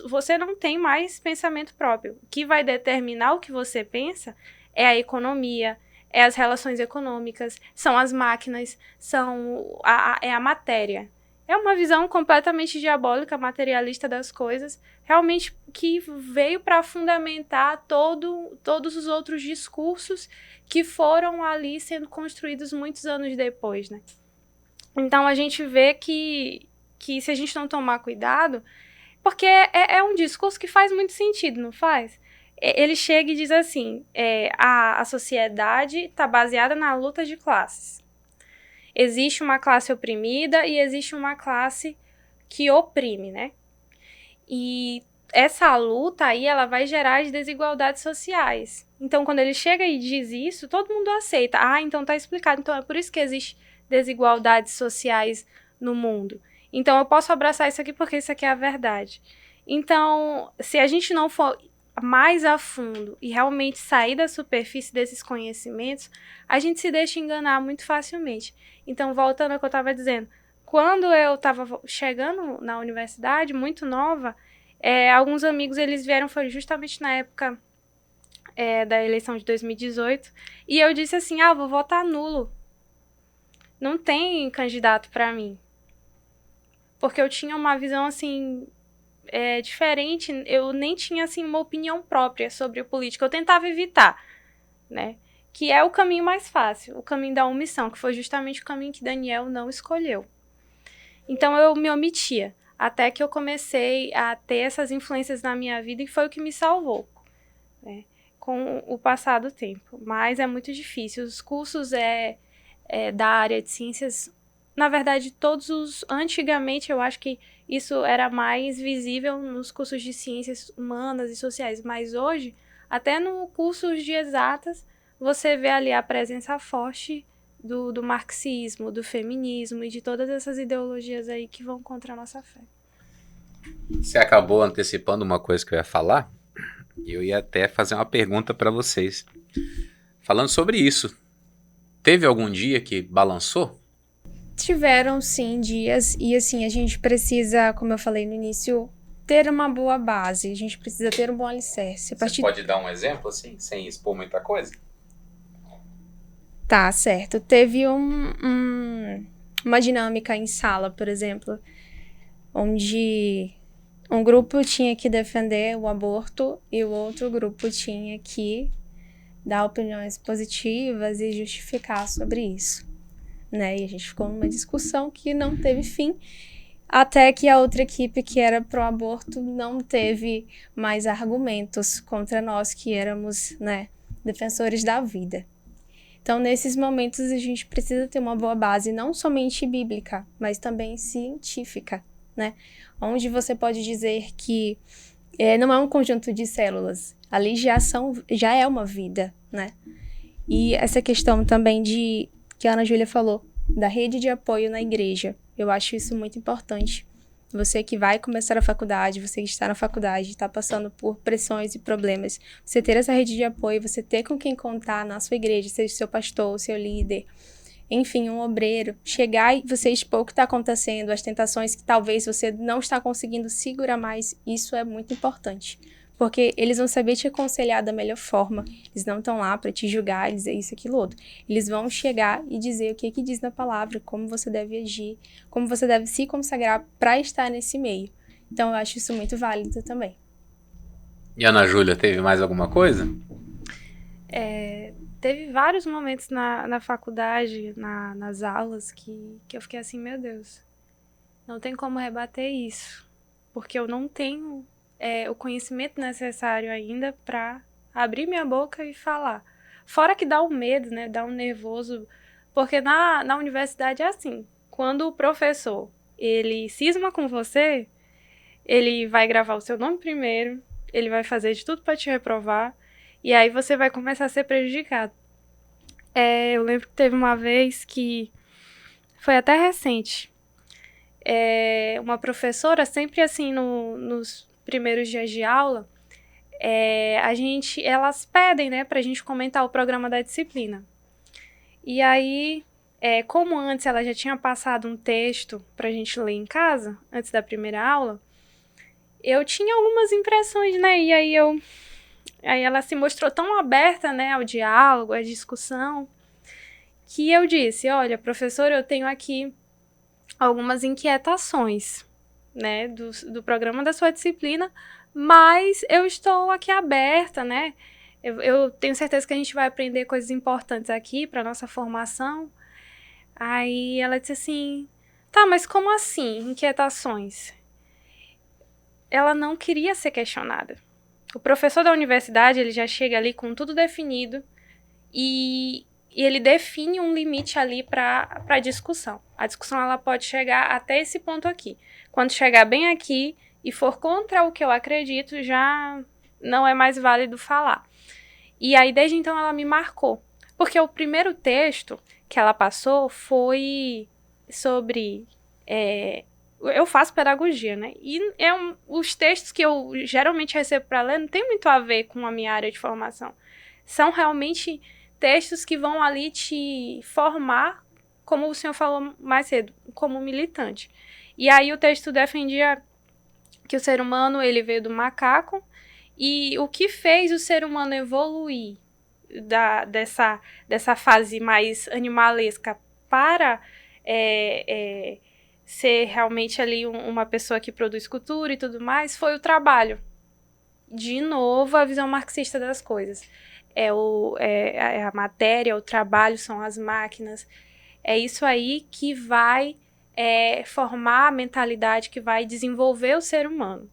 Speaker 3: você não tem mais pensamento próprio. O que vai determinar o que você pensa é a economia, é as relações econômicas, são as máquinas, é a matéria. É uma visão completamente diabólica, materialista das coisas, realmente que veio para fundamentar todos os outros discursos que foram ali sendo construídos muitos anos depois, né? Então a gente vê que se a gente não tomar cuidado, porque é um discurso que faz muito sentido, não faz? Ele chega e diz assim, a sociedade está baseada na luta de classes. Existe uma classe oprimida e existe uma classe que oprime, né? E essa luta aí, ela vai gerar as desigualdades sociais. Então, quando ele chega e diz isso, todo mundo aceita. Ah, então tá explicado. Então, é por isso que existe desigualdades sociais no mundo. Então, eu posso abraçar isso aqui porque isso aqui é a verdade. Então, se a gente não for mais a fundo e realmente sair da superfície desses conhecimentos, a gente se deixa enganar muito facilmente. Então, voltando ao que eu estava dizendo, quando eu estava chegando na universidade, muito nova, alguns amigos, eles vieram, foi justamente na época da eleição de 2018, e eu disse assim, vou votar nulo. Não tem candidato para mim. Porque eu tinha uma visão, assim, diferente, eu nem tinha, assim, uma opinião própria sobre a política, eu tentava evitar, né? Que é o caminho mais fácil, o caminho da omissão, que foi justamente o caminho que Daniel não escolheu. Então, eu me omitia, até que eu comecei a ter essas influências na minha vida e foi o que me salvou, né? Com o passar do tempo. Mas é muito difícil. Os cursos da área de ciências, na verdade, antigamente, eu acho que isso era mais visível nos cursos de ciências humanas e sociais, mas hoje, até no curso de exatas, você vê ali a presença forte do marxismo, do feminismo e de todas essas ideologias aí que vão contra a nossa fé.
Speaker 1: Você acabou antecipando uma coisa que eu ia falar, e eu ia até fazer uma pergunta para vocês. Falando sobre isso, teve algum dia que balançou?
Speaker 2: Tiveram, sim, dias, e assim, a gente precisa, como eu falei no início, ter uma boa base, a gente precisa ter um bom alicerce.
Speaker 1: Você pode dar um exemplo, assim, sem expor muita coisa?
Speaker 2: Tá, certo. Teve um uma dinâmica em sala, por exemplo, onde um grupo tinha que defender o aborto e o outro grupo tinha que dar opiniões positivas e justificar sobre isso, né? E a gente ficou numa discussão que não teve fim, até que a outra equipe que era pró-aborto não teve mais argumentos contra nós que éramos, né, defensores da vida. Então, nesses momentos, a gente precisa ter uma boa base, não somente bíblica, mas também científica, né? Onde você pode dizer que não é um conjunto de células, ali já é uma vida, né? E essa questão também que a Ana Júlia falou, da rede de apoio na igreja, eu acho isso muito importante. Você que vai começar a faculdade, você que está na faculdade, está passando por pressões e problemas, você ter essa rede de apoio, você ter com quem contar na sua igreja, seja seu pastor, seu líder, enfim, um obreiro, chegar e você expor o que está acontecendo, as tentações que talvez você não está conseguindo segurar mais, isso é muito importante. Porque eles vão saber te aconselhar da melhor forma. Eles não estão lá para te julgar, dizer isso, aquilo, outro. Eles vão chegar e dizer o que diz na palavra, como você deve agir, como você deve se consagrar para estar nesse meio. Então, eu acho isso muito válido também.
Speaker 1: E Ana Júlia, teve mais alguma coisa?
Speaker 3: Teve vários momentos na faculdade, nas aulas, que eu fiquei assim, meu Deus, não tem como rebater isso. Porque eu não tenho o conhecimento necessário ainda para abrir minha boca e falar. Fora que dá um medo, né? Dá um nervoso. Porque na universidade é assim. Quando o professor, ele cisma com você, ele vai gravar o seu nome primeiro, ele vai fazer de tudo para te reprovar, e aí você vai começar a ser prejudicado. Eu lembro que teve uma vez que foi até recente. Uma professora, sempre assim, nos primeiros dias de aula, elas pedem, né, pra gente comentar o programa da disciplina. E aí, como antes ela já tinha passado um texto pra gente ler em casa, antes da primeira aula, eu tinha algumas impressões, né, e aí ela se mostrou tão aberta, né, ao diálogo, à discussão, que eu disse, olha, professora, eu tenho aqui algumas inquietações, né, do programa da sua disciplina, mas eu estou aqui aberta, né, eu tenho certeza que a gente vai aprender coisas importantes aqui para nossa formação. Aí ela disse assim, tá, mas como assim, inquietações? Ela não queria ser questionada. O professor da universidade, ele já chega ali com tudo definido e ele define um limite ali para a discussão. A discussão ela pode chegar até esse ponto aqui. Quando chegar bem aqui e for contra o que eu acredito, já não é mais válido falar. E aí, desde então, ela me marcou. Porque o primeiro texto que ela passou foi sobre... eu faço pedagogia, né? E os textos que eu geralmente recebo para ler não tem muito a ver com a minha área de formação. São realmente textos que vão ali te formar, como o senhor falou mais cedo, como militante. E aí o texto defendia que o ser humano ele veio do macaco e o que fez o ser humano evoluir dessa fase mais animalesca para ser realmente ali uma pessoa que produz cultura e tudo mais, foi o trabalho. De novo, a visão marxista das coisas. A matéria, o trabalho, são as máquinas. É isso aí que vai formar a mentalidade, que vai desenvolver o ser humano.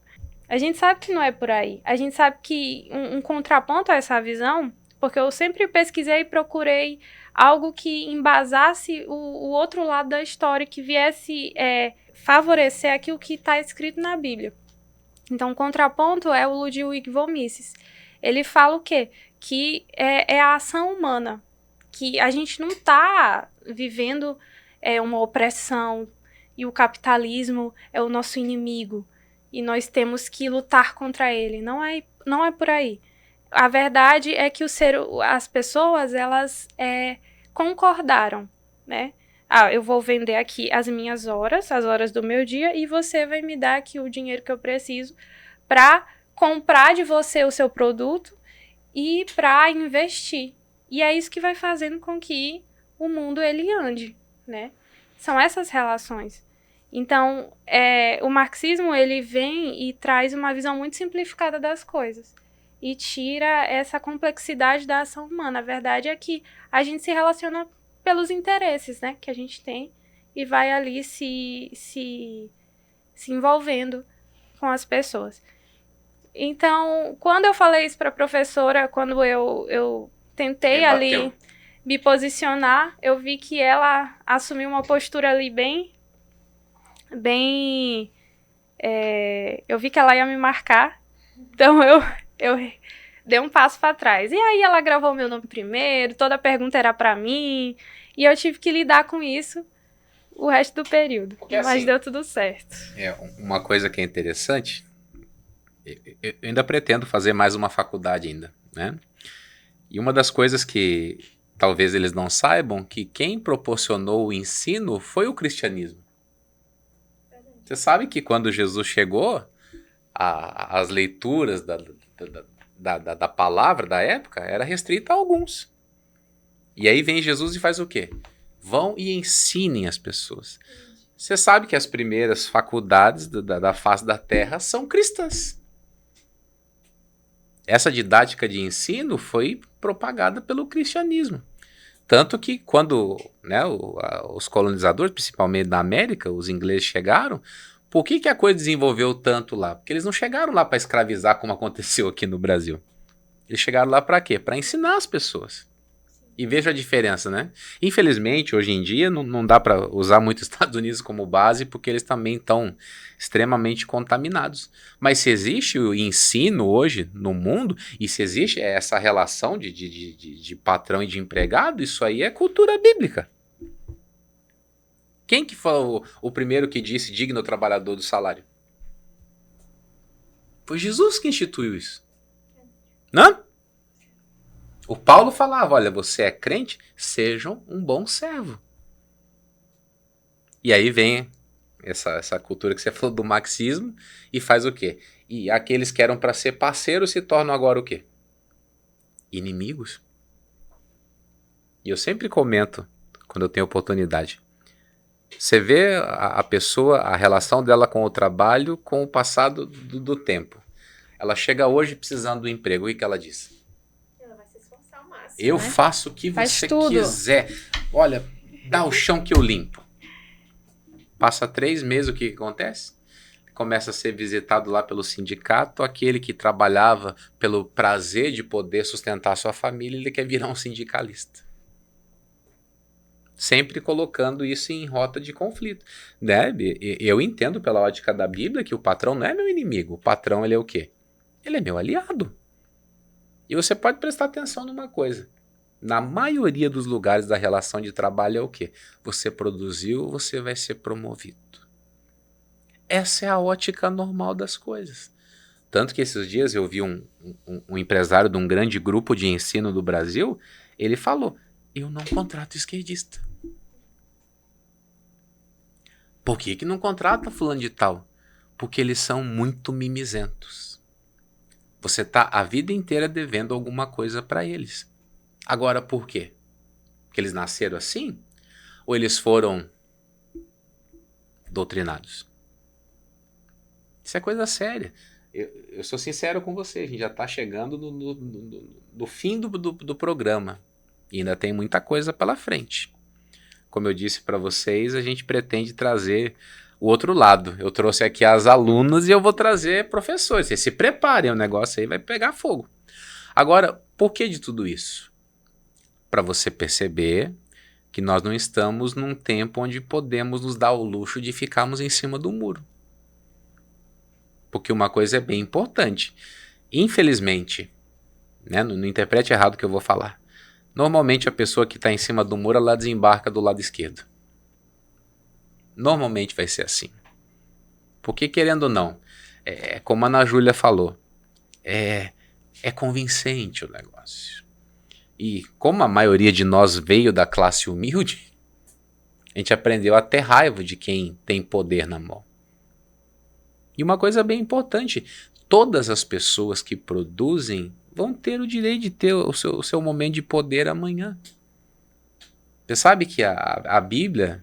Speaker 3: A gente sabe que não é por aí. A gente sabe que um contraponto a essa visão, porque eu sempre pesquisei e procurei algo que embasasse o outro lado da história, que viesse favorecer aquilo que está escrito na Bíblia. Então, o contraponto é o Ludwig von Mises. Ele fala o quê? Que é a ação humana, que a gente não está vivendo uma opressão e o capitalismo é o nosso inimigo e nós temos que lutar contra ele. Não é por aí. A verdade é que as pessoas, elas concordaram, né? Eu vou vender aqui as minhas horas, as horas do meu dia, e você vai me dar aqui o dinheiro que eu preciso para comprar de você o seu produto e para investir. E é isso que vai fazendo com que o mundo ele ande, né? são essas relações. Então, o marxismo, ele vem e traz uma visão muito simplificada das coisas e tira essa complexidade da ação humana. A verdade é que a gente se relaciona pelos interesses, né, que a gente tem e vai ali se envolvendo com as pessoas. Então, quando eu falei isso para a professora, quando eu tentei ali me posicionar, eu vi que ela assumiu uma postura ali eu vi que ela ia me marcar, então eu dei um passo para trás. E aí ela gravou meu nome primeiro, toda a pergunta era para mim, e eu tive que lidar com isso o resto do período.
Speaker 1: Porque,
Speaker 3: mas
Speaker 1: assim,
Speaker 3: deu tudo certo.
Speaker 1: Uma coisa que é interessante, eu ainda pretendo fazer mais uma faculdade ainda, né? E uma das coisas que talvez eles não saibam, que quem proporcionou o ensino foi o cristianismo. Você sabe que quando Jesus chegou, as leituras da palavra da época era restrita a alguns. E aí vem Jesus e faz o quê? Vão e ensinem as pessoas. Você sabe que as primeiras faculdades da face da terra são cristãs. Essa didática de ensino foi propagada pelo cristianismo. Tanto que quando, né, os colonizadores, principalmente da América, os ingleses chegaram, por que a coisa desenvolveu tanto lá? Porque eles não chegaram lá para escravizar como aconteceu aqui no Brasil. Eles chegaram lá para quê? Para ensinar as pessoas. E veja a diferença, né? Infelizmente, hoje em dia, não dá para usar muito os Estados Unidos como base, porque eles também estão extremamente contaminados. Mas se existe o ensino hoje no mundo, e se existe essa relação de patrão e de empregado, isso aí é cultura bíblica. Quem que foi o primeiro que disse digno ao trabalhador do salário? Foi Jesus que instituiu isso. Não? O Paulo falava, olha, você é crente? Seja um bom servo. E aí vem essa cultura que você falou do marxismo e faz o quê? E aqueles que eram para ser parceiros se tornam agora o quê? Inimigos. E eu sempre comento, quando eu tenho oportunidade, você vê a pessoa, a relação dela com o trabalho, com o passado do tempo. Ela chega hoje precisando do emprego, e o que ela diz? Eu faço o que você quiser. Olha, dá o chão que eu limpo. Passa 3 meses, o que acontece? Começa a ser visitado lá pelo sindicato. Aquele que trabalhava pelo prazer de poder sustentar sua família, ele quer virar um sindicalista. Sempre colocando isso em rota de conflito. Né? Eu entendo pela ótica da Bíblia que o patrão não é meu inimigo. O patrão, ele é o quê? Ele é meu aliado. E você pode prestar atenção numa coisa. Na maioria dos lugares da relação de trabalho é o quê? Você produziu, você vai ser promovido. Essa é a ótica normal das coisas. Tanto que esses dias eu vi um empresário de um grande grupo de ensino do Brasil, ele falou, eu não contrato esquerdista. Por que não contrata fulano de tal? Porque eles são muito mimizentos. Você está a vida inteira devendo alguma coisa para eles. Agora, por quê? Porque eles nasceram assim? Ou eles foram doutrinados? Isso é coisa séria. Eu sou sincero com você, a gente já está chegando no fim do programa. E ainda tem muita coisa pela frente. Como eu disse para vocês, a gente pretende trazer o outro lado. Eu trouxe aqui as alunas e eu vou trazer professores. Vocês se preparem, o negócio aí vai pegar fogo. Agora, por que de tudo isso? Para você perceber que nós não estamos num tempo onde podemos nos dar o luxo de ficarmos em cima do muro. Porque uma coisa é bem importante. Infelizmente, né, não interprete errado o que eu vou falar. Normalmente a pessoa que está em cima do muro, ela desembarca do lado esquerdo. Normalmente vai ser assim. Porque querendo ou não, como a Ana Júlia falou, é convincente o negócio. E como a maioria de nós veio da classe humilde, a gente aprendeu a ter raiva de quem tem poder na mão. E uma coisa bem importante, todas as pessoas que produzem vão ter o direito de ter o seu momento de poder amanhã. Você sabe que a Bíblia,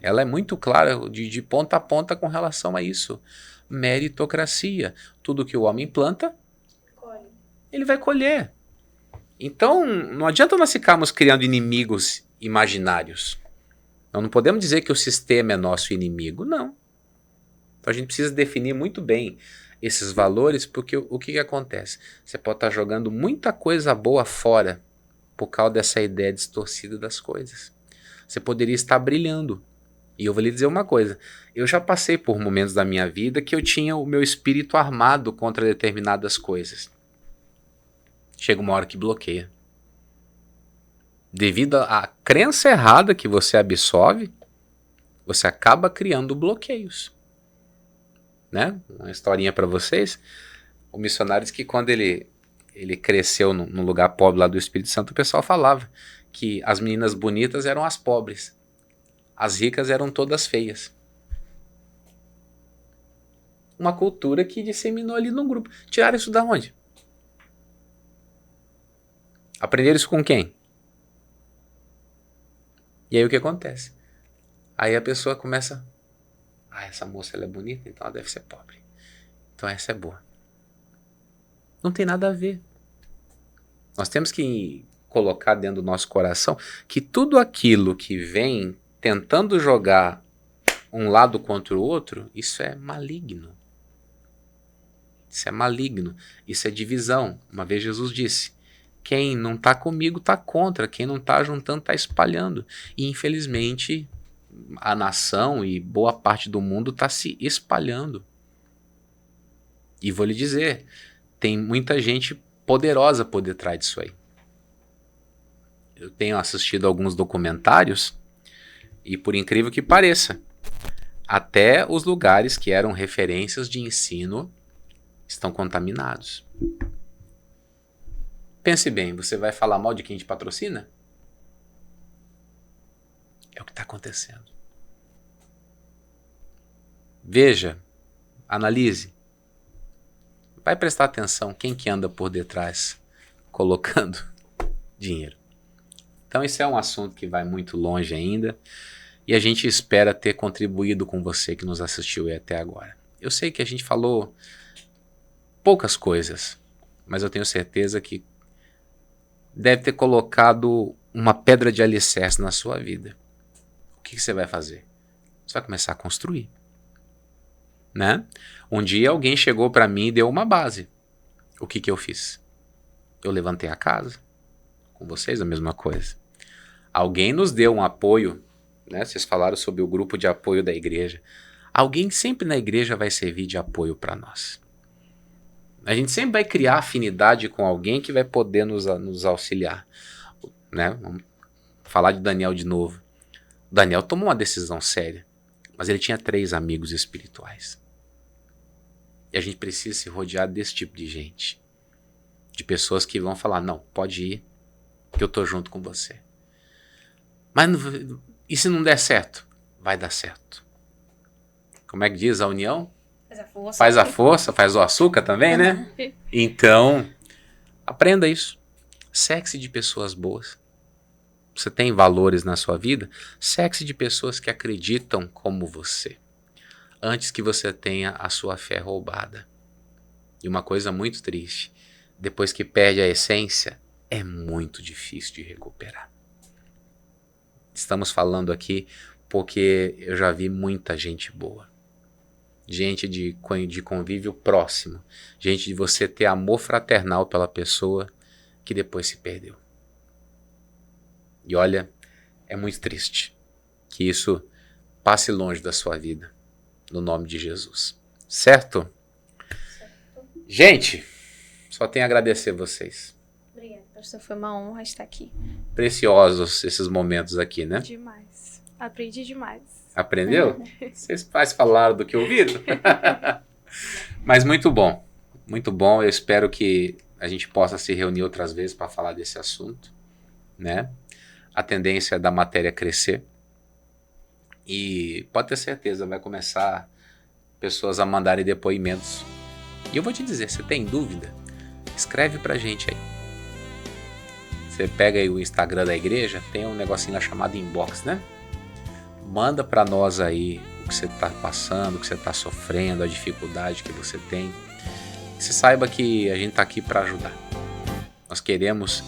Speaker 1: Ela é muito clara de ponta a ponta com relação a isso. Meritocracia. Tudo que o homem planta, ele vai colher. Então, não adianta nós ficarmos criando inimigos imaginários. Nós não podemos dizer que o sistema é nosso inimigo, não. Então a gente precisa definir muito bem esses valores, porque o que acontece? Você pode estar jogando muita coisa boa fora por causa dessa ideia distorcida das coisas. Você poderia estar brilhando. E eu vou lhe dizer uma coisa, eu já passei por momentos da minha vida que eu tinha o meu espírito armado contra determinadas coisas. Chega uma hora que bloqueia. Devido à crença errada que você absorve, você acaba criando bloqueios. Né? Uma historinha para vocês. O missionário diz que quando ele cresceu num lugar pobre lá do Espírito Santo, o pessoal falava que as meninas bonitas eram as pobres. As ricas eram todas feias. Uma cultura que disseminou ali num grupo. Tiraram isso da onde? Aprenderam isso com quem? E aí o que acontece? Aí a pessoa começa... essa moça ela é bonita, então ela deve ser pobre. Então essa é boa. Não tem nada a ver. Nós temos que colocar dentro do nosso coração que tudo aquilo que vem tentando jogar um lado contra o outro, isso é maligno. Isso é maligno. Isso é divisão. Uma vez Jesus disse, quem não está comigo está contra, quem não está juntando está espalhando. E infelizmente a nação e boa parte do mundo está se espalhando. E vou lhe dizer, tem muita gente poderosa por detrás disso aí. Eu tenho assistido alguns documentários e por incrível que pareça, até os lugares que eram referências de ensino estão contaminados. Pense bem, você vai falar mal de quem te patrocina? É o que está acontecendo. Veja, analise. Vai prestar atenção quem que anda por detrás colocando dinheiro. Então esse é um assunto que vai muito longe ainda e a gente espera ter contribuído com você que nos assistiu até agora. Eu sei que a gente falou poucas coisas, mas eu tenho certeza que deve ter colocado uma pedra de alicerce na sua vida. O que você vai fazer? Você vai começar a construir. Né? Um dia alguém chegou para mim e deu uma base. O que eu fiz? Eu levantei a casa. Com vocês a mesma coisa. Alguém nos deu um apoio, né? Vocês falaram sobre o grupo de apoio da igreja. Alguém sempre na igreja vai servir de apoio para nós. A gente sempre vai criar afinidade com alguém que vai poder nos auxiliar. Né? Vamos falar de Daniel de novo. Daniel tomou uma decisão séria, mas ele tinha 3 amigos espirituais. E a gente precisa se rodear desse tipo de gente. De pessoas que vão falar, não, pode ir, que eu tô junto com você. Mas e se não der certo? Vai dar certo. Como é que diz a união? Faz a força, faz o açúcar também, né? Então, aprenda isso. Cerque-se de pessoas boas. Você tem valores na sua vida? Cerque-se de pessoas que acreditam como você. Antes que você tenha a sua fé roubada. E uma coisa muito triste. Depois que perde a essência, é muito difícil de recuperar. Estamos falando aqui porque eu já vi muita gente boa. Gente de convívio próximo. Gente de você ter amor fraternal pela pessoa que depois se perdeu. E olha, é muito triste que isso passe longe da sua vida. No nome de Jesus. Certo? Gente, só tenho a agradecer vocês.
Speaker 2: Obrigada, pastor. Foi uma honra estar aqui.
Speaker 1: Preciosos esses momentos aqui, né?
Speaker 3: Demais. Aprendi demais.
Speaker 1: Aprendeu? Vocês mais falaram do que ouviram? Mas muito bom. Muito bom. Eu espero que a gente possa se reunir outras vezes para falar desse assunto, né? A tendência da matéria crescer. E pode ter certeza, vai começar pessoas a mandarem depoimentos. E eu vou te dizer, se tem dúvida, escreve pra gente aí. Você pega aí o Instagram da igreja, tem um negocinho lá chamado inbox, né? Manda para nós aí o que você está passando, o que você está sofrendo, a dificuldade que você tem. Você saiba que a gente está aqui para ajudar. Nós queremos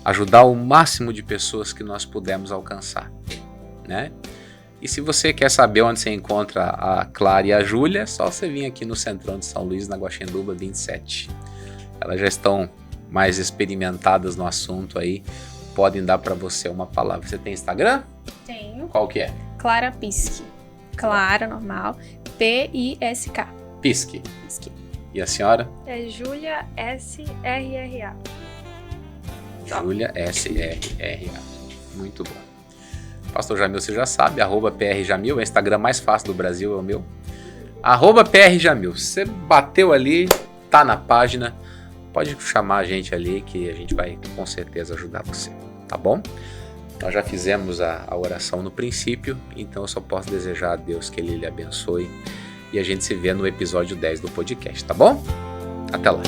Speaker 1: ajudar o máximo de pessoas que nós pudermos alcançar, né? E se você quer saber onde você encontra a Clara e a Júlia, é só você vir aqui no Centrão de São Luís, na Guaxinduba 27. Elas já estão mais experimentadas no assunto aí, podem dar para você uma palavra. Você tem Instagram?
Speaker 2: Tenho.
Speaker 1: Qual que é?
Speaker 2: Clara Pisque. Clara, normal. P-I-S-K.
Speaker 1: Pisque.
Speaker 2: Pisque.
Speaker 1: E a senhora?
Speaker 3: É Júlia S-R-R-A.
Speaker 1: Júlia S-R-R-A. Muito bom. Pastor Jamil, você já sabe, @PRJamil, é o Instagram mais fácil do Brasil, é o meu. @PRJamil. Você bateu ali, tá na página, pode chamar a gente ali que a gente vai com certeza ajudar você, tá bom? Nós já fizemos a oração no princípio, então eu só posso desejar a Deus que Ele lhe abençoe e a gente se vê no episódio 10 do podcast, tá bom? Até lá!